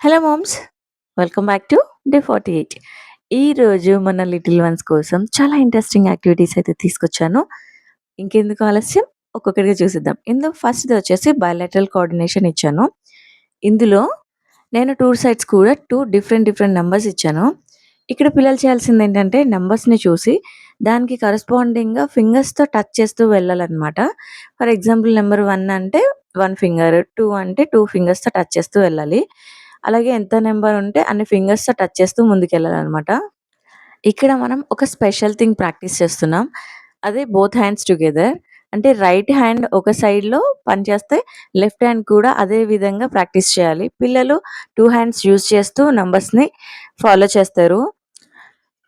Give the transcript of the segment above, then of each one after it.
Hello moms! Welcome back to day 48. ఈరోజు మన little once కోసం చాలా ఇంట్రెస్టింగ్ యాక్టివిటీస్ అయితే తీసుకొచ్చాను. ఇంకెందుకు ఆలస్యం ఒక్కొక్కటిగా చూసేద్దాం. ఇందులో ఫస్ట్‌ది వచ్చేసి బైలాటరల్ కోఆర్డినేషన్ ఇచ్చాను. ఇందులో నేను 2 సైడ్స్ కూడా 2 డిఫరెంట్ డిఫరెంట్ నంబర్స్ ఇచ్చాను. ఇక్కడ పిల్లలు చేయాల్సిందేంటంటే నంబర్స్‌ని చూసి దానికి కరస్పాండింగ్‌గా ఫింగర్స్‌తో టచ్ చేస్తూ వెళ్ళాలనమాట. ఫర్ ఎగ్జాంపుల్ నంబర్ 1 అంటే 1 ఫింగర్, 2 అంటే 2 ఫింగర్స్‌తో టచ్ చేస్తూ వెళ్ళాలి. అలాగే ఎంత నంబర్ ఉంటే అన్ని ఫింగర్స్‌తో టచ్ చేస్తూ ముందుకెళ్ళాలనమాట. ఇక్కడ మనం ఒక స్పెషల్ థింగ్ ప్రాక్టీస్ చేస్తున్నాం. అదే బోత్ హ్యాండ్స్ టుగెదర్. అంటే రైట్ హ్యాండ్ ఒక సైడ్‌లో పనిచేస్తే, లెఫ్ట్ హ్యాండ్ కూడా అదే విధంగా ప్రాక్టీస్ చేయాలి. పిల్లలు 2 హ్యాండ్స్ యూజ్ చేస్తూ నంబర్స్‌ని ఫాలో చేస్తారు.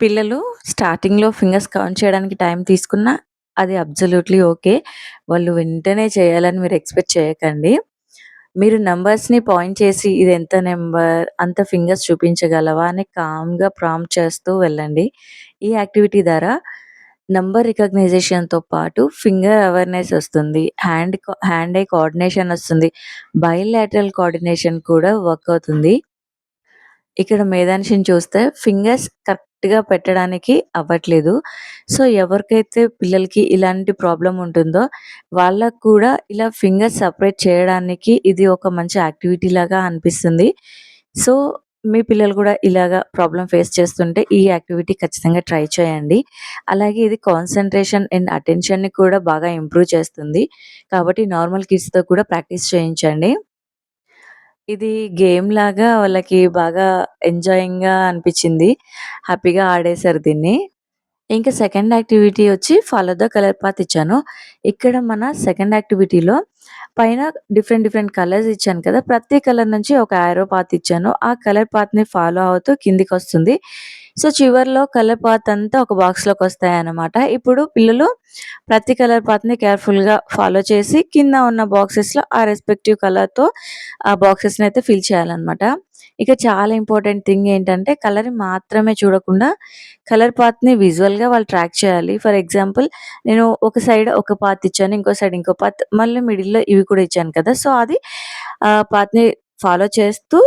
పిల్లలు స్టార్టింగ్‌లో ఫింగర్స్ కౌంట్ చేయడానికి టైం తీసుకున్నా అది అబ్సల్యూట్‌లీ ఓకే. వాళ్ళు వెంటనే చేయాలని మీరు ఎక్స్‌పెక్ట్ చేయకండి. మీరు నంబర్స్‌ని పాయింట్ చేసి ఇదెంత నంబర్, అంత ఫింగర్స్ చూపించగలవా అని కామ్‌గా ప్రాంప్ట్ చేస్తూ వెళ్ళండి. ఈ యాక్టివిటీ ద్వారా నంబర్ రికగ్నైజేషన్‌తో పాటు ఫింగర్ అవేర్‌నెస్ ఒస్తుంది. హ్యాండ్ ఐ కోఆర్డినేషన్ ఒస్తుంది. బైలాటరల్ కోఆర్డినేషన్ కూడా వర్క్ అవుతుంది. ఇక్కడ మేధాంశిని చూస్తే ఫింగర్స్ కరెక్ట్‌గా పెట్టడానికి అవ్వట్లేదు. సో, ఎవరికైతే పిల్లలకి ఇలాంటి ప్రాబ్లమ్ ఉంటుందో వాళ్ళకి కూడా ఇలా ఫింగర్స్ సెపరేట్ చేయడానికి ఇది ఒక మంచి యాక్టివిటీ లాగా అనిపిస్తుంది. సో, మీ పిల్లలు కూడా ఇలాగా ప్రాబ్లమ్ ఫేస్ చేస్తుంటే ఈ యాక్టివిటీ ఖచ్చితంగా ట్రై చేయండి. అలాగే ఇది కాన్సంట్రేషన్ అండ్ అటెన్షన్‌ని కూడా బాగా ఇంప్రూవ్ చేస్తుంది. కాబట్టి నార్మల్ కిడ్స్‌తో కూడా ప్రాక్టీస్ చేయించండి. ఇది గేమ్‌లాగా వాళ్ళకి బాగా ఎంజాయింగ్‌గా అనిపిచ్చింది. హ్యాపీగా ఆడేశారు దీన్ని. ఇంకా సెకండ్ యాక్టివిటీ వచ్చి ఫాలో ద కలర్ పాత్ ఇచ్చాను. ఇక్కడ మన సెకండ్ యాక్టివిటీలో పైన డిఫరెంట్ డిఫరెంట్ కలర్స్ ఇచ్చాను కదా! ప్రతి కలర్ నుంచి ఒక యారో పాత్ ఇచ్చాను. ఆ కలర్ పాత్‌ని ఫాలో అవుతూ కిందికొస్తుంది. సో, చివర్లో కలర్ పాత్ అంతా ఒక బాక్స్‌లోకొస్తాయన్నమాట. ఇప్పుడు పిల్లలు ప్రతి కలర్ పాత్‌ని కేర్‌ఫుల్‌గా ఫాలో చేసి కింద ఉన్న బాక్సెస్‌లో ఆ రెస్పెక్టివ్ కలర్‌తో ఆ బాక్సెస్‌నయితే ఫిల్ చేయాలన్నమాట. ఇక చాలా ఇంపార్టెంట్ థింగ్ ఏంటంటే కలర్‌ని మాత్రమే చూడకుండా కలర్ పాత్‌ని విజువల్‌గా వాళ్ళు ట్రాక్ చేయాలి. ఫర్ ఎగ్జాంపుల్ నేను ఒక సైడ్ ఒక పాత్ ఇచ్చాను. ఇంకో సైడ్ ఇంకో పాత్ మళ్ళీ మిడిల్‌లో ఇవి కూడా ఇచ్చాను కదా! సో, అది పాత్‌ని ఫాలో చేస్తూ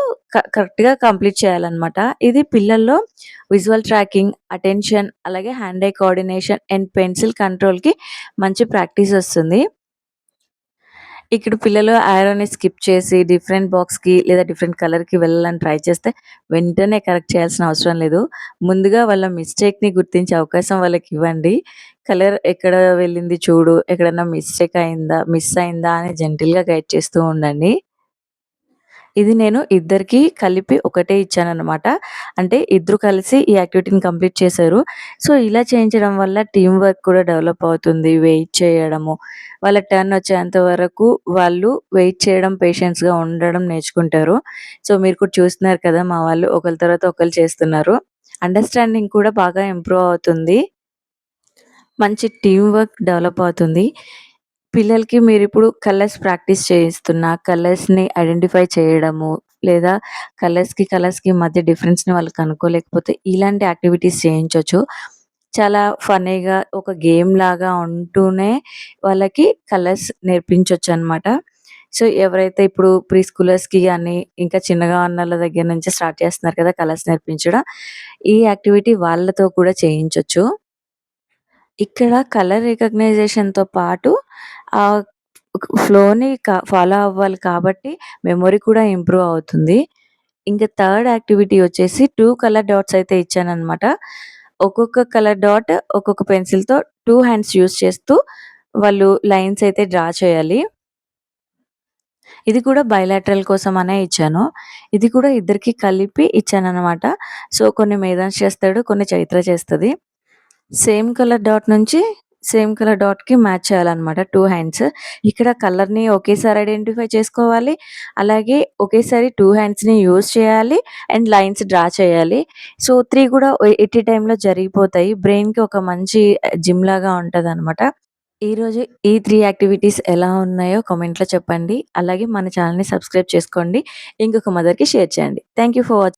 కరెక్ట్‌గా కంప్లీట్ చేయాలన్నమాట. ఇది పిల్లల్లో విజువల్ ట్రాకింగ్, అటెన్షన్ అలాగే hand eye coordination and pencil కంట్రోల్‌కి మంచి ప్రాక్టీస్ ఒస్తుంది. ఇక్కడ పిల్లలు యారోని స్కిప్ చేసి డిఫరెంట్ బాక్స్‌కి లేదా డిఫరెంట్ కలర్‌కి వెళ్ళాలని ట్రై చేస్తే వెంటనే కరెక్ట్ చేయాల్సిన అవసరం లేదు. ముందుగా వాళ్ళ మిస్టేక్‌ని గుర్తించే అవకాశం వాళ్ళకివ్వండి. కలర్ ఎక్కడ వెళ్ళింది చూడు, ఎక్కడన్నా మిస్ అయిందా అని జెంటిల్‌గా గైడ్ చేస్తూ ఉండండి. ఇది నేను ఇద్దరికీ కలిపి ఒకటే ఇచ్చాననమాట. అంటే ఇద్దరు కలిసి ఈ యాక్టివిటీని కంప్లీట్ చేశారు. సో, ఇలా చేయించడం వల్ల టీమ్ వర్క్ కూడా డెవలప్ అవుతుంది. వెయిట్ చేయడము, వాళ్ళ టర్న్ వచ్చేంత వరకు వాళ్ళు వెయిట్ చేయడం, పేషెన్స్‌గా ఉండడం నేర్చుకుంటారు. సో, మీరు కూడా చూస్తున్నారు కదా! మా వాళ్ళు ఒకళ్ళ తర్వాత ఒకళ్ళు చేస్తున్నారు. అండర్‌స్టాండింగ్ కూడా బాగా ఇంప్రూవ్ అవుతుంది. మంచి టీమ్ వర్క్ డెవలప్ అవుతుంది. పిల్లలకి మీరిప్పుడు కలర్స్ ప్రాక్టీస్ చేయిస్తున్నా, కలర్స్‌ని ఐడెంటిఫై చేయడము, లేదా కలర్స్‌కి మధ్య డిఫరెన్స్‌ని వాళ్ళు కనుక్కోలేకపోతే ఇలాంటి యాక్టివిటీస్ చేయించొచ్చు. చాలా ఫన్నీగా ఒక గేమ్‌లాగా ఉంటూనే వాళ్ళకి కలర్స్ నేర్పించొచ్చనమాట. సో, ఎవరైతే ఇప్పుడు ప్రీ స్కూలర్స్‌కి గాని, ఇంకా చిన్నగా ఉన్నోళ్ళ దగ్గర నుంచి స్టార్ట్ చేస్తున్నారు కదా! కలర్స్ నేర్పించడం. ఈ యాక్టివిటీ వాళ్ళతో కూడా చేయించొచ్చు. ఇక్కడ కలర్ రికగ్నైజేషన్‌తో పాటు ఆహ్, ఫ్లోని ఫాలో అవ్వాలి కాబట్టి మెమరీ కూడా ఇంప్రూవ్ అవుతుంది. ఇంక థర్డ్ యాక్టివిటీ వచ్చేసి 2 కలర్ డాట్స్ అయితే ఇచ్చాననమాట. ఒక్కొక్క కలర్ డాట్ ఒక్కొక్క పెన్సిల్‌తో 2 హ్యాండ్స్ యూజ్ చేస్తూ వాళ్ళు లైన్స్ అయితే డ్రా చేయాలి. ఇది కూడా బైలాటరల్ కోసమనే ఇచ్చాను. ఇది కూడా ఇద్దరికీ కలిపి ఇచ్చాననమాట. సో, కొన్ని మేధాంష్ చేస్తాడు, కొన్ని చైత్ర చేస్తది. సేమ్ కలర్ డాట్ నుంచి సేమ్ కలర్ డాట్‌కి మ్యాచ్ చేయాలన్నమాట 2 హ్యాండ్స్. ఇక్కడ కలర్‌ని ఒకేసారి ఐడెంటిఫై చేసుకోవాలి. అలాగే ఒకేసారి 2 హ్యాండ్స్‌ని యూజ్ చేయాలి. అండ్ లైన్స్ డ్రా చేయాలి. సో, 3 కూడా ఎట్ ఎ టైమ్‌లో జరిగిపోతాయి. బ్రెయిన్‌కి ఒక మంచి జిమ్ లాగా ఉంటదన్నమాట. ఈరోజు ఈ 3 యాక్టివిటీస్ ఎలా ఉన్నాయో కామెంట్‌లో చెప్పండి. అలాగే మన ఛానెల్‌ని సబ్స్క్రైబ్ చేసుకోండి. ఇంకొక మదర్‌కి షేర్ చేయండి. Thank you for watching.